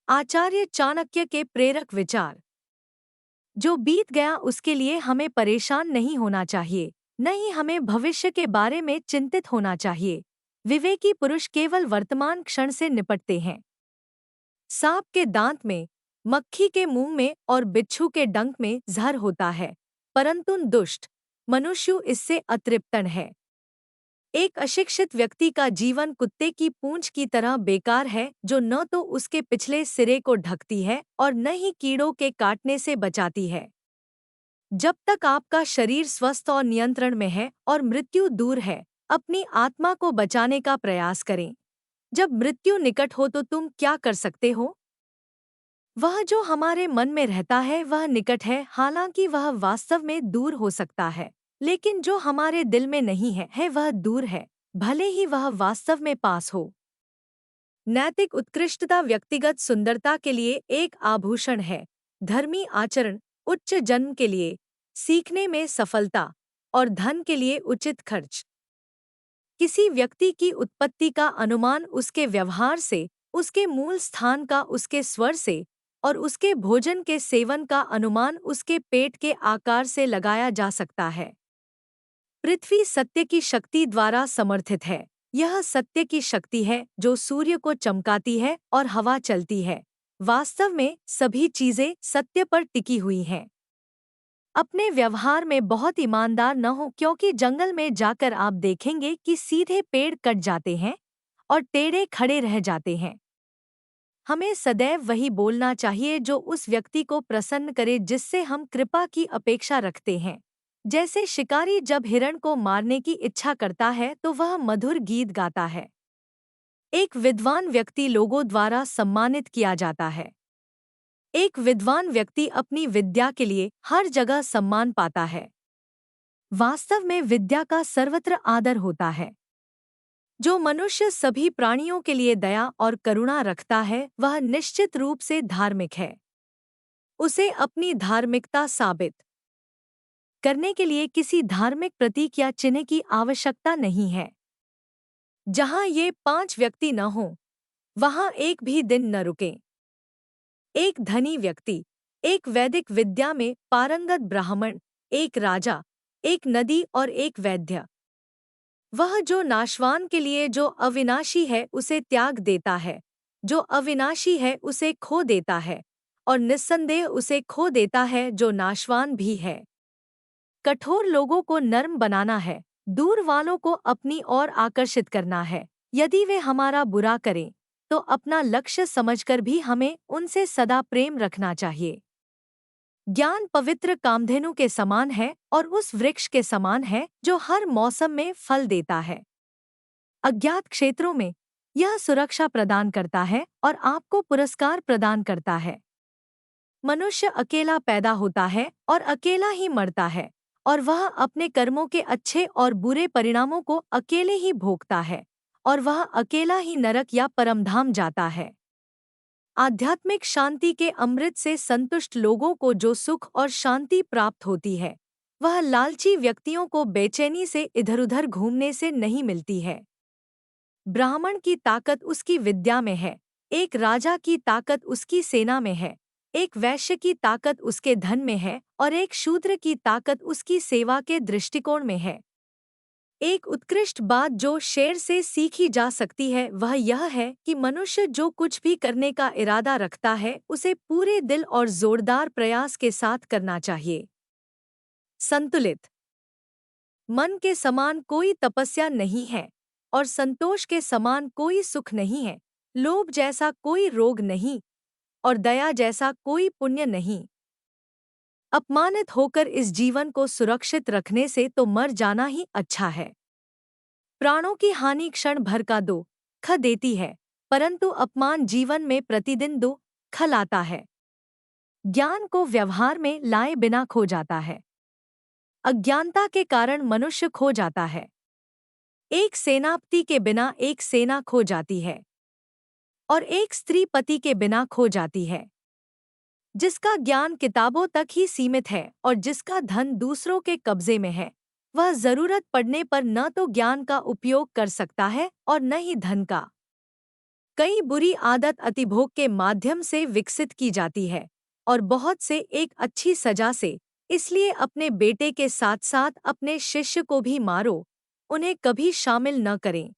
आचार्य चाणक्य के प्रेरक विचार। जो बीत गया उसके लिए हमें परेशान नहीं होना चाहिए, न ही हमें भविष्य के बारे में चिंतित होना चाहिए। विवेकी पुरुष केवल वर्तमान क्षण से निपटते हैं। सांप के दांत में, मक्खी के मुंह में और बिच्छू के डंक में जहर होता है, परंतु दुष्ट मनुष्य इससे अतृप्तन है। एक अशिक्षित व्यक्ति का जीवन कुत्ते की पूंछ की तरह बेकार है, जो न तो उसके पिछले सिरे को ढकती है और न ही कीड़ों के काटने से बचाती है। जब तक आपका शरीर स्वस्थ और नियंत्रण में है और मृत्यु दूर है, अपनी आत्मा को बचाने का प्रयास करें। जब मृत्यु निकट हो तो तुम क्या कर सकते हो? वह जो हमारे मन में रहता है वह निकट है, हालांकि वह वास्तव में दूर हो सकता है। लेकिन जो हमारे दिल में नहीं है वह दूर है, भले ही वह वास्तव में पास हो। नैतिक उत्कृष्टता व्यक्तिगत सुंदरता के लिए एक आभूषण है। धर्मी आचरण, उच्च जन्म के लिए, सीखने में सफलता और धन के लिए उचित खर्च। किसी व्यक्ति की उत्पत्ति का अनुमान उसके व्यवहार से, उसके मूल स्थान का उसके स्वर से और उसके भोजन के सेवन का अनुमान उसके पेट के आकार से लगाया जा सकता है। पृथ्वी सत्य की शक्ति द्वारा समर्थित है। यह सत्य की शक्ति है जो सूर्य को चमकाती है और हवा चलती है। वास्तव में सभी चीजें सत्य पर टिकी हुई हैं। अपने व्यवहार में बहुत ईमानदार न हो, क्योंकि जंगल में जाकर आप देखेंगे कि सीधे पेड़ कट जाते हैं और टेढ़े खड़े रह जाते हैं। हमें सदैव वही बोलना चाहिए जो उस व्यक्ति को प्रसन्न करे जिससे हम कृपा की अपेक्षा रखते हैं। जैसे शिकारी जब हिरण को मारने की इच्छा करता है तो वह मधुर गीत गाता है। एक विद्वान व्यक्ति लोगों द्वारा सम्मानित किया जाता है। एक विद्वान व्यक्ति अपनी विद्या के लिए हर जगह सम्मान पाता है। वास्तव में विद्या का सर्वत्र आदर होता है। जो मनुष्य सभी प्राणियों के लिए दया और करुणा रखता है वह निश्चित रूप से धार्मिक है। उसे अपनी धार्मिकता साबित करने के लिए किसी धार्मिक प्रतीक या चिन्ह की आवश्यकता नहीं है। जहां ये 5 व्यक्ति न हों, वहां एक भी दिन न रुकें। एक धनी व्यक्ति, एक वैदिक विद्या में पारंगत ब्राह्मण, एक राजा, एक नदी और एक वैद्य। वह जो नाशवान के लिए जो अविनाशी है उसे त्याग देता है, जो अविनाशी है उसे खो देता है, और निस्संदेह उसे खो देता है जो नाशवान भी है। कठोर लोगों को नर्म बनाना है, दूर वालों को अपनी ओर आकर्षित करना है। यदि वे हमारा बुरा करें तो अपना लक्ष्य समझकर भी हमें उनसे सदा प्रेम रखना चाहिए। ज्ञान पवित्र कामधेनु के समान है और उस वृक्ष के समान है जो हर मौसम में फल देता है। अज्ञात क्षेत्रों में यह सुरक्षा प्रदान करता है और आपको पुरस्कार प्रदान करता है। मनुष्य अकेला पैदा होता है और अकेला ही मरता है, और वह अपने कर्मों के अच्छे और बुरे परिणामों को अकेले ही भोगता है, और वह अकेला ही नरक या परमधाम जाता है। आध्यात्मिक शांति के अमृत से संतुष्ट लोगों को जो सुख और शांति प्राप्त होती है, वह लालची व्यक्तियों को बेचैनी से इधर-उधर घूमने से नहीं मिलती है। ब्राह्मण की ताकत उसकी विद्या में है, एक राजा की ताकत उसकी सेना में है, एक वैश्य की ताकत उसके धन में है और एक शूद्र की ताकत उसकी सेवा के दृष्टिकोण में है। एक उत्कृष्ट बात जो शेर से सीखी जा सकती है वह यह है कि मनुष्य जो कुछ भी करने का इरादा रखता है उसे पूरे दिल और जोरदार प्रयास के साथ करना चाहिए। संतुलित मन के समान कोई तपस्या नहीं है और संतोष के समान कोई सुख नहीं है। लोभ जैसा कोई रोग नहीं और दया जैसा कोई पुण्य नहीं। अपमानित होकर इस जीवन को सुरक्षित रखने से तो मर जाना ही अच्छा है। प्राणों की हानि क्षण भर का दुख देती है, परंतु अपमान जीवन में प्रतिदिन दुख लाता है। ज्ञान को व्यवहार में लाए बिना खो जाता है। अज्ञानता के कारण मनुष्य खो जाता है। एक सेनापति के बिना एक सेना खो जाती है और एक स्त्री पति के बिना खो जाती है। जिसका ज्ञान किताबों तक ही सीमित है और जिसका धन दूसरों के कब्जे में है, वह जरूरत पड़ने पर न तो ज्ञान का उपयोग कर सकता है और न ही धन का। कई बुरी आदत अतिभोग के माध्यम से विकसित की जाती है और बहुत से एक अच्छी सजा से। इसलिए अपने बेटे के साथ साथ अपने शिष्य को भी मारो, उन्हें कभी शामिल न करें।